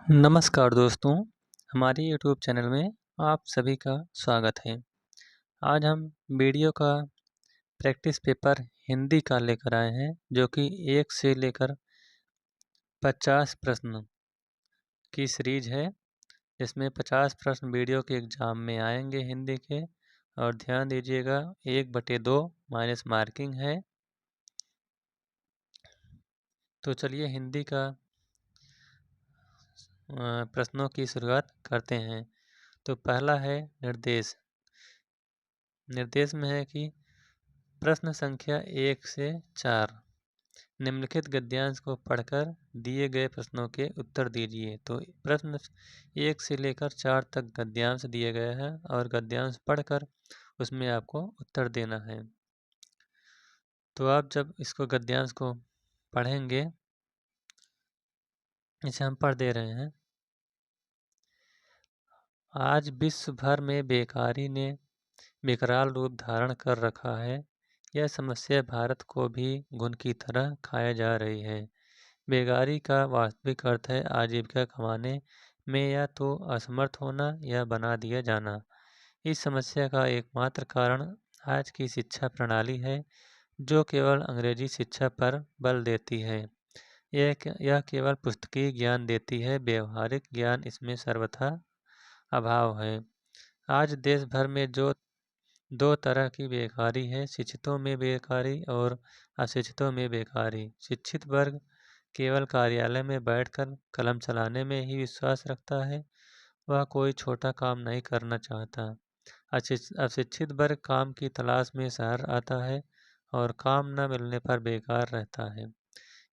नमस्कार दोस्तों, हमारे यूट्यूब चैनल में आप सभी का स्वागत है। आज हम वीडियो का प्रैक्टिस पेपर हिंदी का लेकर आए हैं, जो कि 1 से लेकर 50 प्रश्न की सीरीज है, जिसमें 50 प्रश्न वीडियो के एग्ज़ाम में आएंगे हिंदी के। और ध्यान दीजिएगा, 1/2 माइनस मार्किंग है। तो चलिए हिंदी का प्रश्नों की शुरुआत करते हैं। तो पहला है निर्देश। निर्देश में है कि प्रश्न संख्या 1 से 4 निम्नलिखित गद्यांश को पढ़कर दिए गए प्रश्नों के उत्तर दीजिए। तो प्रश्न 1 से लेकर 4 तक गद्यांश दिए गए हैं और गद्यांश पढ़कर उसमें आपको उत्तर देना है। तो आप जब इसको गद्यांश को पढ़ेंगे, इसे हम पढ़ दे रहे हैं। आज विश्व भर में बेकारी ने विकराल रूप धारण कर रखा है। यह समस्या भारत को भी घुन की तरह खाए जा रही है। बेकारी का वास्तविक अर्थ है आजीविका कमाने में या तो असमर्थ होना या बना दिया जाना। इस समस्या का एकमात्र कारण आज की शिक्षा प्रणाली है, जो केवल अंग्रेजी शिक्षा पर बल देती है। यह केवल पुस्तकीय ज्ञान देती है, व्यवहारिक ज्ञान इसमें सर्वथा अभाव है। आज देश भर में जो 2 तरह की बेकारी है, शिक्षितों में बेकारी और अशिक्षितों में बेकारी। शिक्षित वर्ग केवल कार्यालय में बैठकर कलम चलाने में ही विश्वास रखता है, वह कोई छोटा काम नहीं करना चाहता। अशिक्षित वर्ग काम की तलाश में शहर आता है और काम न मिलने पर बेकार रहता है।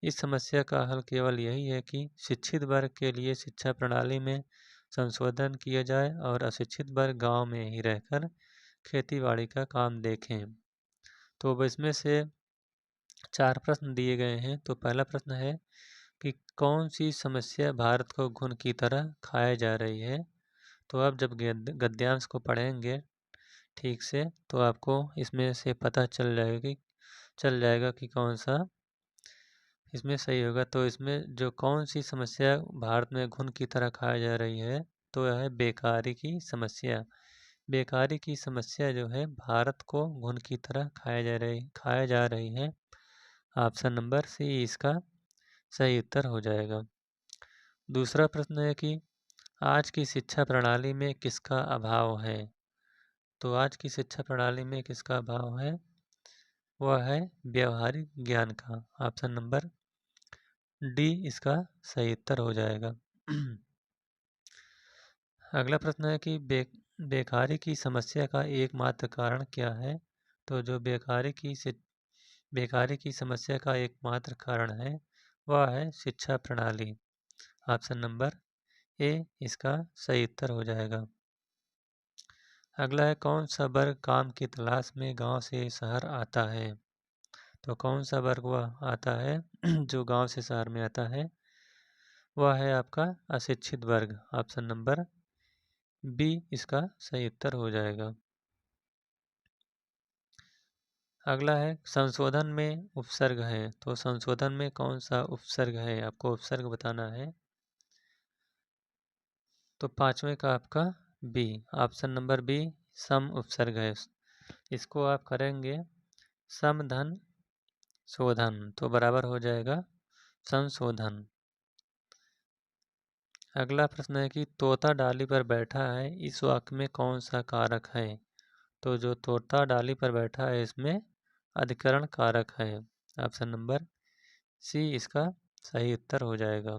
इस समस्या का हल केवल यही है कि शिक्षित वर्ग के लिए शिक्षा प्रणाली में संशोधन किया जाए और अशिक्षित वर्ग गांव में ही रहकर खेतीबाड़ी का काम देखें। तो अब इसमें से 4 प्रश्न दिए गए हैं। तो पहला प्रश्न है कि कौन सी समस्या भारत को घुन की तरह खाए जा रही है। तो आप जब गद्यांश को पढ़ेंगे ठीक से, तो आपको इसमें से पता चल जाएगा कि कौन सा इसमें सही होगा। तो इसमें जो कौन सी समस्या भारत में घुन की तरह खाई जा रही है, तो यह है बेकारी की समस्या। बेकारी की समस्या जो है भारत को घुन की तरह खाया जा रही है। ऑप्शन नंबर सी इसका सही उत्तर हो जाएगा। दूसरा प्रश्न है कि आज की शिक्षा प्रणाली में किसका अभाव है। तो आज की शिक्षा प्रणाली में किसका अभाव है, वह है व्यवहारिक ज्ञान का। ऑप्शन नंबर डी इसका सही उत्तर हो जाएगा। अगला प्रश्न है कि बेकारी की समस्या का एकमात्र कारण क्या है। तो जो बेकारी की समस्या का एकमात्र कारण है, वह है शिक्षा प्रणाली। ऑप्शन नंबर ए इसका सही उत्तर हो जाएगा। अगला है कौन सा वर्ग काम की तलाश में गांव से शहर आता है। तो कौन सा वर्ग वह आता है जो गांव से शहर में आता है, वह है आपका अशिक्षित वर्ग। ऑप्शन नंबर बी इसका सही उत्तर हो जाएगा। अगला है संशोधन में उपसर्ग है। तो संशोधन में कौन सा उपसर्ग है, आपको उपसर्ग बताना है। तो 5वें का आपका बी, ऑप्शन नंबर बी सम उपसर्ग है। इसको आप करेंगे सम धन शोधन, तो बराबर हो जाएगा संशोधन। अगला प्रश्न है कि तोता डाली पर बैठा है, इस वाक्य में कौन सा कारक है। तो जो तोता डाली पर बैठा है, इसमें अधिकरण कारक है। ऑप्शन नंबर सी इसका सही उत्तर हो जाएगा।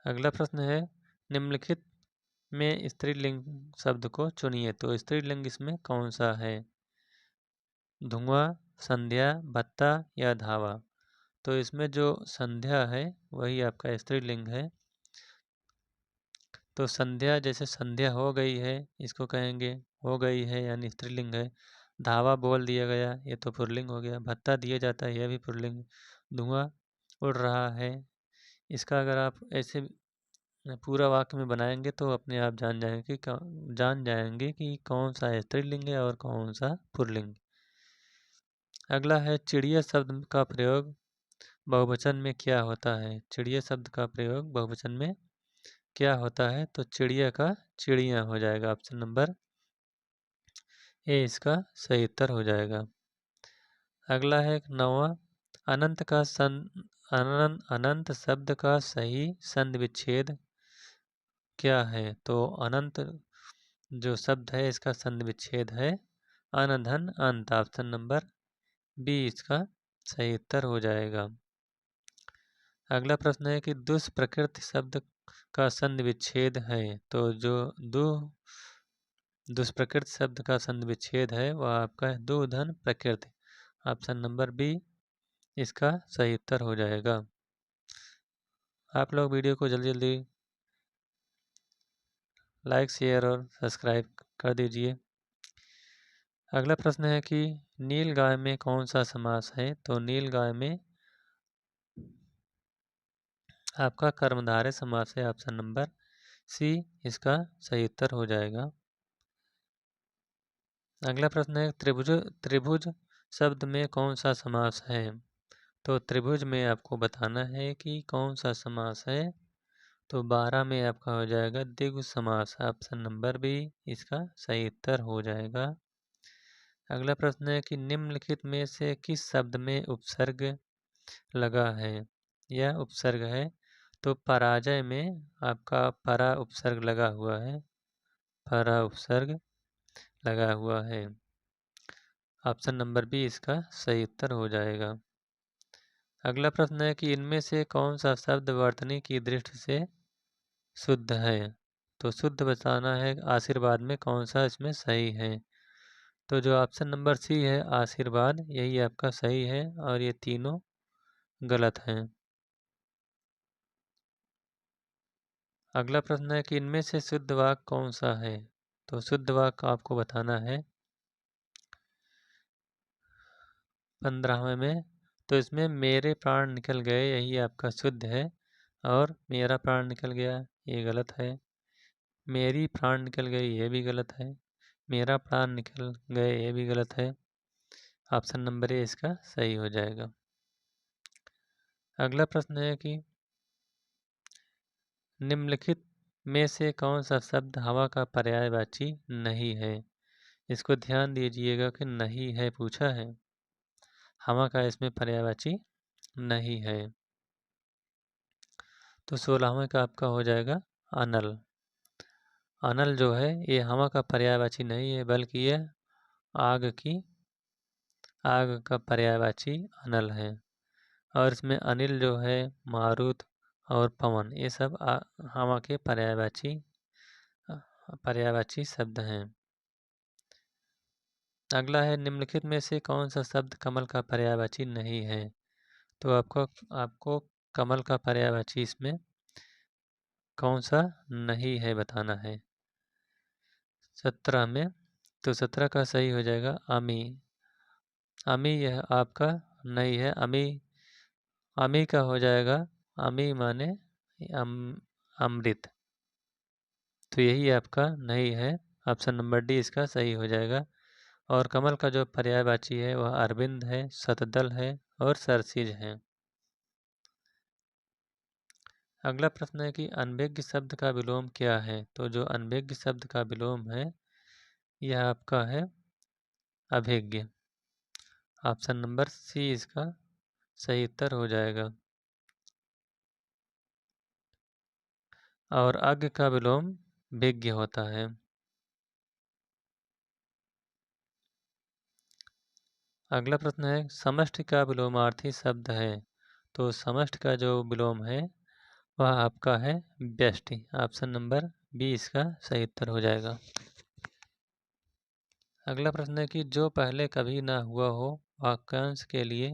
अगला प्रश्न है निम्नलिखित में स्त्रीलिंग शब्द को चुनिए। तो स्त्रीलिंग इसमें कौन सा है, धुआं, संध्या, भत्ता या धावा। तो इसमें जो संध्या है वही आपका स्त्रीलिंग है। तो संध्या जैसे संध्या हो गई है, इसको कहेंगे हो गई है यानी स्त्रीलिंग है। धावा बोल दिया गया, ये तो पुल्लिंग हो गया। भत्ता दिया जाता है, यह भी पुल्लिंग। धुआं उड़ रहा है, इसका अगर आप ऐसे पूरा वाक्य में बनाएंगे तो अपने आप जान जाएंगे कि कौन सा स्त्रीलिंग है और कौन सा पुल्लिंग। अगला है चिड़िया शब्द का प्रयोग बहुवचन में क्या होता है। चिड़िया शब्द का प्रयोग बहुवचन में क्या होता है, तो चिड़िया का चिड़िया हो जाएगा। ऑप्शन नंबर ए इसका सही उत्तर हो जाएगा। अगला है 9वां, अनंत का अनंत शब्द का सही संधि विच्छेद क्या है। तो अनंत जो शब्द है इसका संधि विच्छेद है अनधन अंत। ऑप्शन नंबर बी इसका सही उत्तर हो जाएगा। अगला प्रश्न है कि दुष्प्रकृति शब्द का संधि विच्छेद है। तो जो दुष्प्रकृति शब्द का संधि विच्छेद है वह आपका है दुधन प्रकृति। ऑप्शन नंबर बी इसका सही उत्तर हो जाएगा। आप लोग वीडियो को जल्दी जल्दी लाइक शेयर और सब्सक्राइब कर दीजिए। अगला प्रश्न है कि नील गाय में कौन सा समास है। तो नील गाय में आपका कर्मधारय समास है। ऑप्शन नंबर सी इसका सही उत्तर हो जाएगा। अगला प्रश्न है त्रिभुज शब्द में कौन सा समास है। तो त्रिभुज में आपको बताना है कि कौन सा समास है। तो 12 में आपका हो जाएगा द्विगु समास। ऑप्शन नंबर बी इसका सही उत्तर हो जाएगा। अगला प्रश्न है कि निम्नलिखित में से किस शब्द में उपसर्ग लगा है। यह उपसर्ग है। तो पराजय में आपका परा उपसर्ग लगा हुआ है। परा उपसर्ग लगा हुआ है। ऑप्शन नंबर बी इसका सही उत्तर हो जाएगा। अगला प्रश्न है कि इनमें से कौन सा शब्द वर्तनी की दृष्टि से शुद्ध है। तो शुद्ध बताना है आशीर्वाद में कौन सा इसमें सही है। तो जो ऑप्शन नंबर सी है आशीर्वाद, यही आपका सही है और ये तीनों गलत हैं। अगला प्रश्न है कि इनमें से शुद्ध वाक्य कौन सा है। तो शुद्ध वाक्य आपको बताना है 15वें में। तो इसमें मेरे प्राण निकल गए यही आपका शुद्ध है और मेरा प्राण निकल गया ये गलत है। मेरी प्राण निकल गई ये भी गलत है। मेरा प्राण निकल गए ये भी गलत है। ऑप्शन नंबर ए इसका सही हो जाएगा। अगला प्रश्न है कि निम्नलिखित में से कौन सा शब्द हवा का पर्यायवाची नहीं है। इसको ध्यान दीजिएगा कि नहीं है पूछा है, हवा का इसमें पर्यायवाची नहीं है। तो 16वें का आपका हो जाएगा अनल। अनल जो है ये हवा का पर्यायवाची नहीं है बल्कि ये आग का पर्यायवाची अनल है। और इसमें अनिल जो है मारुत और पवन ये सब हवा के पर्यायवाची शब्द हैं। अगला है निम्नलिखित में से कौन सा शब्द कमल का पर्यायवाची नहीं है। तो आपको कमल का पर्यायवाची इसमें कौन सा नहीं है बताना है 17 में। तो 17 का सही हो जाएगा अमी। अमी यह आपका नहीं है। अमी का हो जाएगा अमी माने अमृत। तो यही आपका नहीं है। ऑप्शन नंबर डी इसका सही हो जाएगा। और कमल का जो पर्यायवाची है वह अरविंद है, शतदल है और सरसिज है। अगला प्रश्न है कि अनभिज्ञ शब्द का विलोम क्या है। तो जो अनभिज्ञ शब्द का विलोम है यह आपका है अभिज्ञ। ऑप्शन नंबर सी इसका सही उत्तर हो जाएगा। और अज्ञ का विलोम विज्ञ होता है। अगला प्रश्न है समष्टि का विलोमार्थी शब्द है। तो समष्टि का जो विलोम है वह आपका है व्यष्टि। ऑप्शन नंबर बी इसका सही उत्तर हो जाएगा। अगला प्रश्न है कि जो पहले कभी ना हुआ हो वाक्यांश के लिए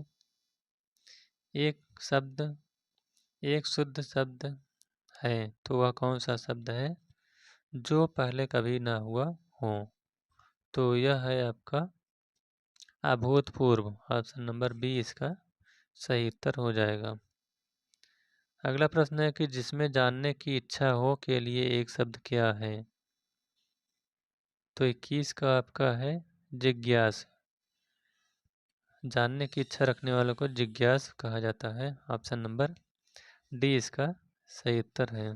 एक शुद्ध शब्द है। तो वह कौन सा शब्द है जो पहले कभी ना हुआ हो। तो यह है आपका अभूतपूर्व। ऑप्शन नंबर बी इसका सही उत्तर हो जाएगा। अगला प्रश्न है कि जिसमें जानने की इच्छा हो के लिए एक शब्द क्या है। तो 21 का आपका है जिज्ञास। जानने की इच्छा रखने वालों को जिज्ञासु कहा जाता है। ऑप्शन नंबर डी इसका सही उत्तर है।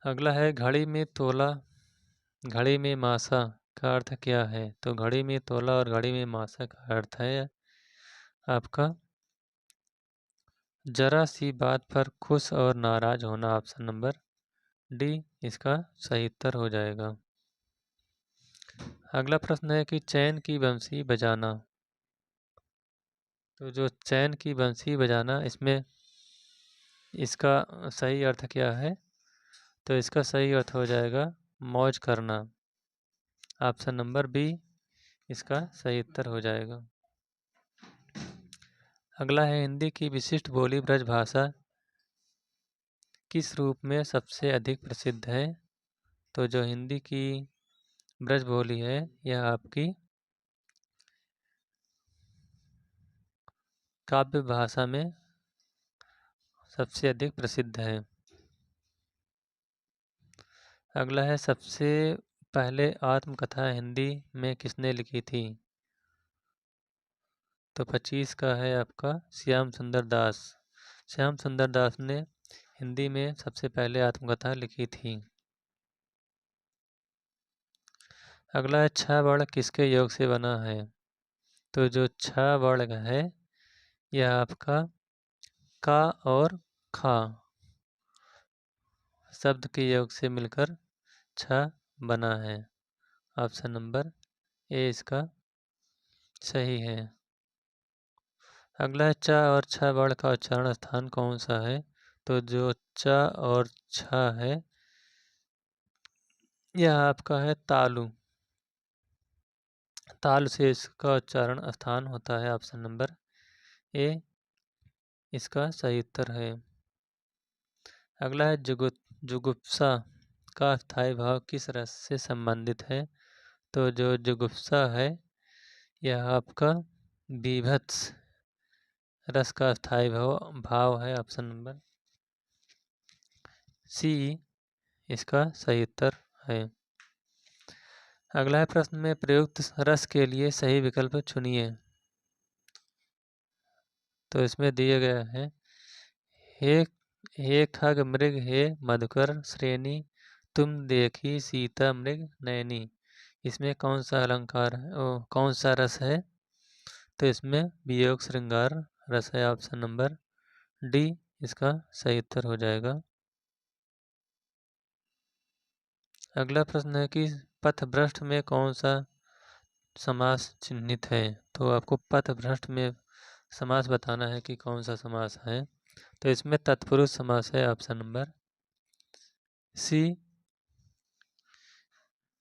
अगला है घड़ी में तोला, घड़ी में मासा का अर्थ क्या है? तो घड़ी में तोला और घड़ी में मासा का अर्थ है आपका जरा सी बात पर खुश और नाराज होना। ऑप्शन नंबर डी इसका सही उत्तर हो जाएगा। अगला प्रश्न है कि चैन की बंसी बजाना। तो जो चैन की बंसी बजाना, इसमें इसका सही अर्थ क्या है? तो इसका सही अर्थ हो जाएगा मौज करना। ऑप्शन नंबर बी इसका सही उत्तर हो जाएगा। अगला है हिंदी की विशिष्ट बोली ब्रजभाषा किस रूप में सबसे अधिक प्रसिद्ध है? तो जो हिंदी की ब्रज बोली है यह आपकी काव्य भाषा में सबसे अधिक प्रसिद्ध है। अगला है सबसे पहले आत्मकथा हिंदी में किसने लिखी थी? तो 25 का है आपका श्याम सुंदर दास। श्याम सुंदर दास ने हिंदी में सबसे पहले आत्मकथा लिखी थी। अगला है छह वर्ण किसके योग से बना है? तो जो छह वर्ण है यह आपका का और खा शब्द के योग से मिलकर छह बना है। ऑप्शन नंबर ए इसका सही है। अगला है च और छ वर्ण का उच्चारण स्थान कौन सा है? तो जो च और छ है यह आपका है तालु। ताल से इसका उच्चारण स्थान होता है। ऑप्शन नंबर ए इसका सही उत्तर है। अगला है जुगुप्सा का स्थायी भाव किस रस से संबंधित है? तो जो जुगुप्सा है यह आपका बीभत्स रस का स्थायी भाव है। ऑप्शन नंबर सी इसका सही उत्तर है। अगला है प्रश्न में प्रयुक्त रस के लिए सही विकल्प चुनिए। तो इसमें दिए गया है हे खग मृग हे मधुकर श्रेणी तुम देखी सीता मृग नयनी। इसमें कौन सा अलंकार है, कौन सा रस है? तो इसमें वियोग श्रृंगार रस है। ऑप्शन नंबर डी इसका सही उत्तर हो जाएगा। अगला प्रश्न है कि पथभ्रष्ट में कौन सा समास चिन्हित है? तो आपको पथभ्रष्ट में समास बताना है कि कौन सा समास है। तो इसमें तत्पुरुष समास है। ऑप्शन नंबर सी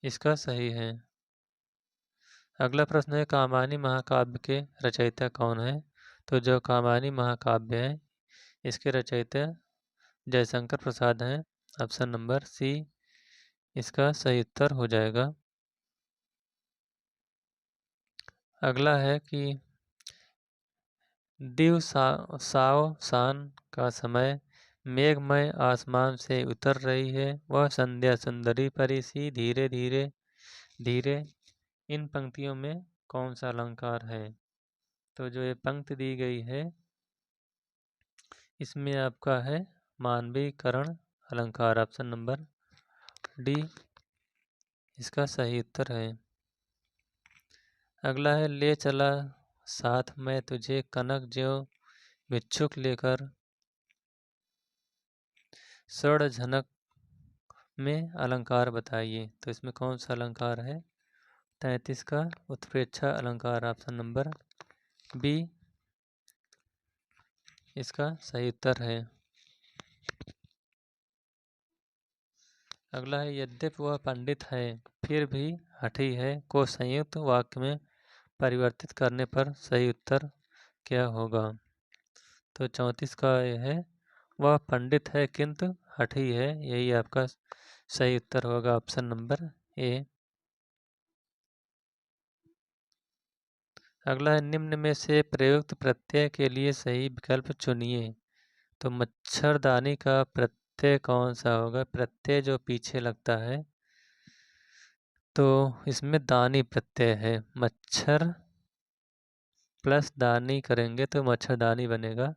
इसका सही है। अगला प्रश्न है कामायनी महाकाव्य के रचयिता कौन है? तो जो कामायनी महाकाव्य है इसके रचयिता जयशंकर प्रसाद हैं। ऑप्शन नंबर सी इसका सही उत्तर हो जाएगा। अगला है कि दिव सावसान का समय मेघमय आसमान से उतर रही है वह संध्या सुंदरी परी सी धीरे धीरे धीरे। इन पंक्तियों में कौन सा अलंकार है? तो जो ये पंक्ति दी गई है इसमें आपका है मानवीकरण अलंकार। ऑप्शन नंबर डी इसका सही उत्तर है। अगला है ले चला साथ में तुझे कनक ज्यों भिक्षुक लेकर। स्वर्ण झनक में अलंकार बताइए। तो इसमें कौन सा अलंकार है? 33 का उत्प्रेक्षा अलंकार। ऑप्शन नंबर बी इसका सही उत्तर है। अगला है यद्यपि वह पंडित है फिर भी हठी है को संयुक्त वाक्य में परिवर्तित करने पर सही उत्तर क्या होगा? तो 34 का यह है वह पंडित है किंतु हठी है, यही आपका सही उत्तर होगा। Option number A. अगला है निम्न में से प्रयुक्त प्रत्यय के लिए सही विकल्प चुनिए। तो मच्छरदानी का प्रत्यय कौन सा होगा? प्रत्यय जो पीछे लगता है तो इसमें दानी प्रत्यय है, मच्छर प्लस दानी करेंगे तो मच्छरदानी बनेगा,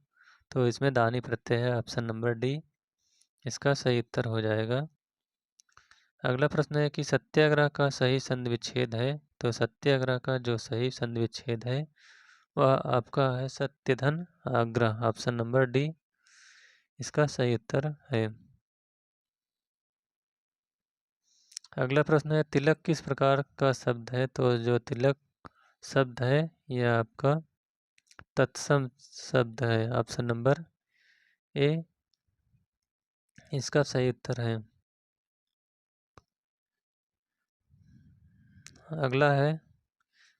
तो इसमें दानी प्रत्यय है। ऑप्शन नंबर डी इसका सही उत्तर हो जाएगा। अगला प्रश्न है कि सत्याग्रह का सही संधि विच्छेद है। तो सत्याग्रह का जो सही संधि विच्छेद है वह आपका है सत्यधन आग्रह। ऑप्शन नंबर डी इसका सही उत्तर है। अगला प्रश्न है तिलक किस प्रकार का शब्द है। तो जो तिलक शब्द है यह आपका तत्सम शब्द है। ऑप्शन नंबर ए इसका सही उत्तर है। अगला है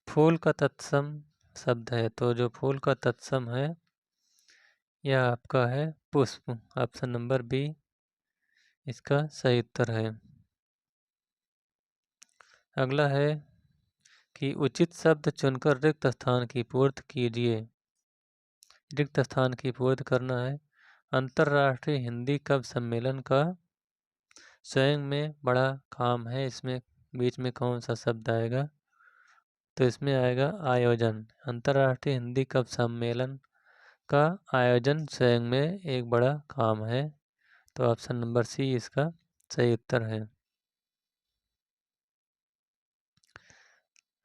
फूल का तत्सम शब्द है। तो जो फूल का तत्सम है यह आपका है पुष्प। ऑप्शन नंबर बी इसका सही उत्तर है। अगला है कि उचित शब्द चुनकर रिक्त स्थान की पूर्ति कीजिए। रिक्त स्थान की पूर्ति करना है। अंतर्राष्ट्रीय हिंदी कवि सम्मेलन का स्वयं में बड़ा काम है, इसमें बीच में कौन सा शब्द आएगा। तो इसमें आएगा आयोजन। अंतर्राष्ट्रीय हिंदी कवि सम्मेलन का आयोजन स्वयं में एक बड़ा काम है। तो ऑप्शन नंबर सी इसका सही उत्तर है।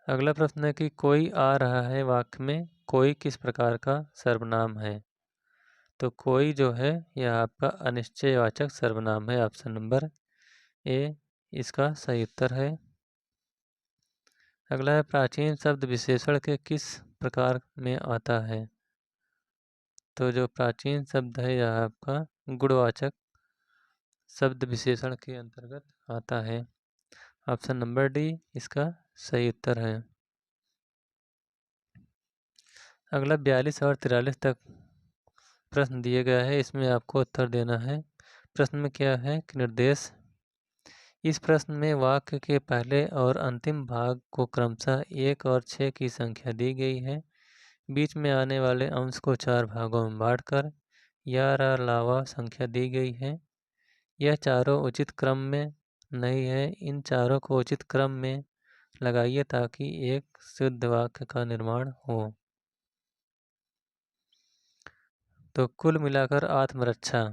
अगला प्रश्न है कि कोई आ रहा है वाक्य में कोई किस प्रकार का सर्वनाम है। तो कोई जो है यह आपका अनिश्चयवाचक सर्वनाम है। ऑप्शन नंबर ए इसका सही उत्तर है। अगला है प्राचीन शब्द विशेषण के किस प्रकार में आता है। तो जो प्राचीन शब्द है यह आपका गुणवाचक शब्द विशेषण के अंतर्गत आता है। ऑप्शन नंबर डी इसका सही उत्तर है। अगला 42 और 43 तक प्रश्न दिए गया है, इसमें आपको उत्तर देना है। प्रश्न में क्या है कि निर्देश। इस प्रश्न में वाक्य के पहले और अंतिम भाग को क्रमशः 1 और 6 की संख्या दी गई है। बीच में आने वाले अंश को 4 भागों में बांटकर या अलावा संख्या दी गई है। यह चारों उचित क्रम में नहीं है, इन चारों को उचित क्रम में लगाइए ताकि एक शुद्ध वाक्य का निर्माण हो। तो कुल मिलाकर आत्मरक्षा,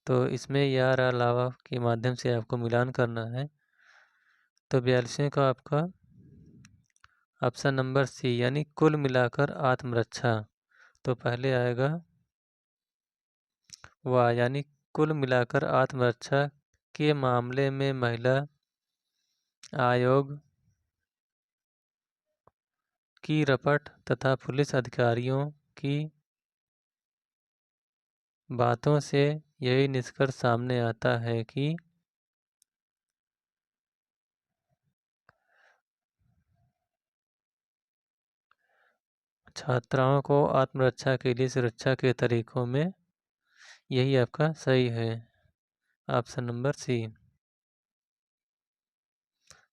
तो इसमें यार अलावा के माध्यम से आपको मिलान करना है। तो 42 का आपका ऑप्शन नंबर सी यानी कुल मिलाकर आत्मरक्षा। तो पहले आएगा वाह यानी कुल मिलाकर आत्मरक्षा के मामले में महिला आयोग की रपट तथा पुलिस अधिकारियों की बातों से यही निष्कर्ष सामने आता है कि छात्राओं को आत्मरक्षा के लिए सुरक्षा के तरीकों में यही आपका सही है। Option number C.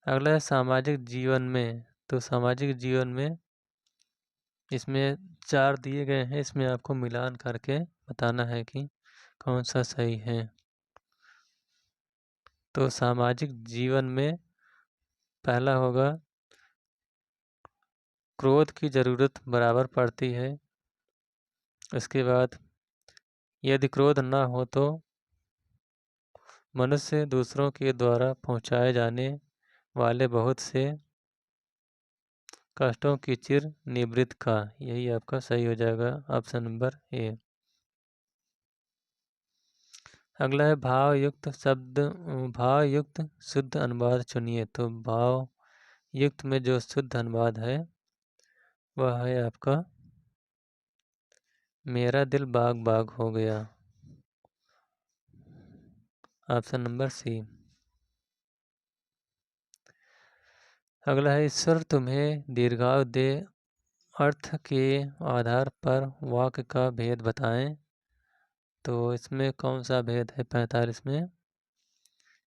अगला है सामाजिक जीवन में। तो सामाजिक जीवन में इसमें 4 दिए गए हैं, इसमें आपको मिलान करके बताना है कि कौन सा सही है। तो सामाजिक जीवन में पहला होगा क्रोध की ज़रूरत बराबर पड़ती है। उसके बाद यदि क्रोध न हो तो मनुष्य दूसरों के द्वारा पहुंचाए जाने वाले बहुत से कष्टों की चिर निवृत्त का, यही आपका सही हो जाएगा। Option number A. अगला है भाव युक्त शब्द, भाव युक्त शुद्ध अनुवाद चुनिए। तो भाव युक्त में जो शुद्ध अनुवाद है वह है आपका मेरा दिल बाग बाग हो गया। Option number C. अगला है ईश्वर तुम्हें दीर्घायु दे अर्थ के आधार पर वाक्य का भेद बताएं। तो इसमें कौन सा भेद है 45 में।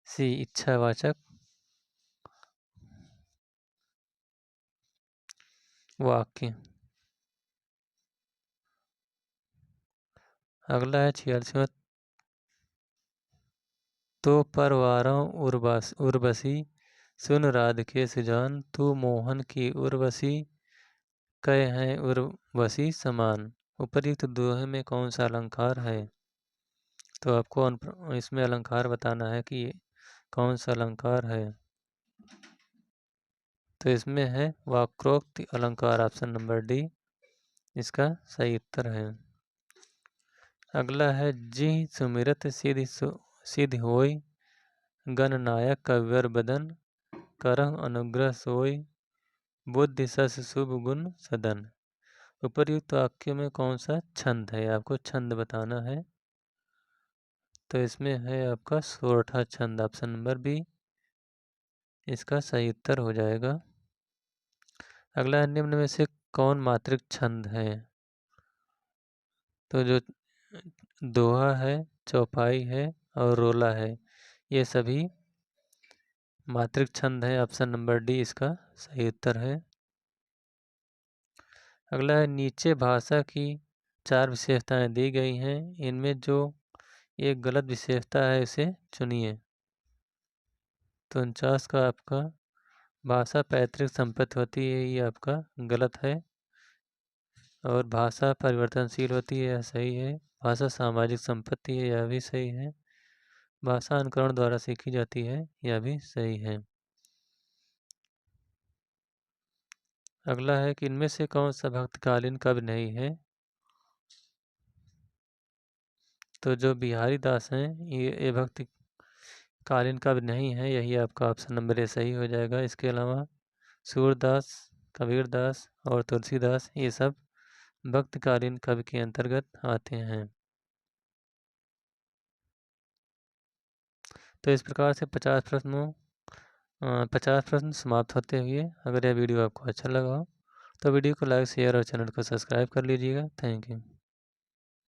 सी इच्छावाचक वाक्य। अगला है 46वां तो परवारों उर्वशी सुन राधिके सुजान, तू मोहन की उर्वशी कहे हैं उर्वशी समान। उपर्युक्त दोहे में कौन सा अलंकार है? तो आपको इसमें अलंकार बताना है कि कौन सा अलंकार है। तो इसमें है वाक्रोक्ति अलंकार, ऑप्शन नंबर डी इसका सही उत्तर है। अगला है जी सुमिरत सिद्ध होय, गणनायक कविवर बदन, करह अनुग्रह सोय, बुद्धि सस शुभ गुण सदन। उपर्युक्त वाक्य में कौन सा छंद है? आपको छंद बताना है। तो इसमें है आपका सोरठा छंद, ऑप्शन नंबर बी इसका सही उत्तर हो जाएगा। अगला है निम्न में से कौन मात्रिक छंद है? तो जो दोहा है, चौपाई है और रोला है, ये सभी मात्रिक छंद है, ऑप्शन नंबर डी इसका सही उत्तर है। अगला है नीचे भाषा की 4 विशेषताएं दी गई हैं, इनमें जो एक गलत विशेषता है इसे चुनिए। तो 49 का आपका भाषा पैतृक संपत्ति होती है, ये आपका गलत है। और भाषा परिवर्तनशील होती है, यह सही है। भाषा सामाजिक संपत्ति है, यह भी सही है। भाषा अनुकरण द्वारा सीखी जाती है, यह भी सही है। अगला है कि इनमें से कौन सा भक्तकालीन कवि नहीं है? तो जो बिहारी दास हैं ये भक्ति कालीन कवि नहीं है, यही आपका ऑप्शन नंबर ए सही हो जाएगा। इसके अलावा सूरदास, कबीरदास और तुलसीदास ये सब भक्तकालीन कवि के अंतर्गत आते हैं। तो इस प्रकार से 50 प्रश्न समाप्त होते हुए, अगर यह वीडियो आपको अच्छा लगा हो तो वीडियो को लाइक शेयर और चैनल को सब्सक्राइब कर लीजिएगा। Thank you.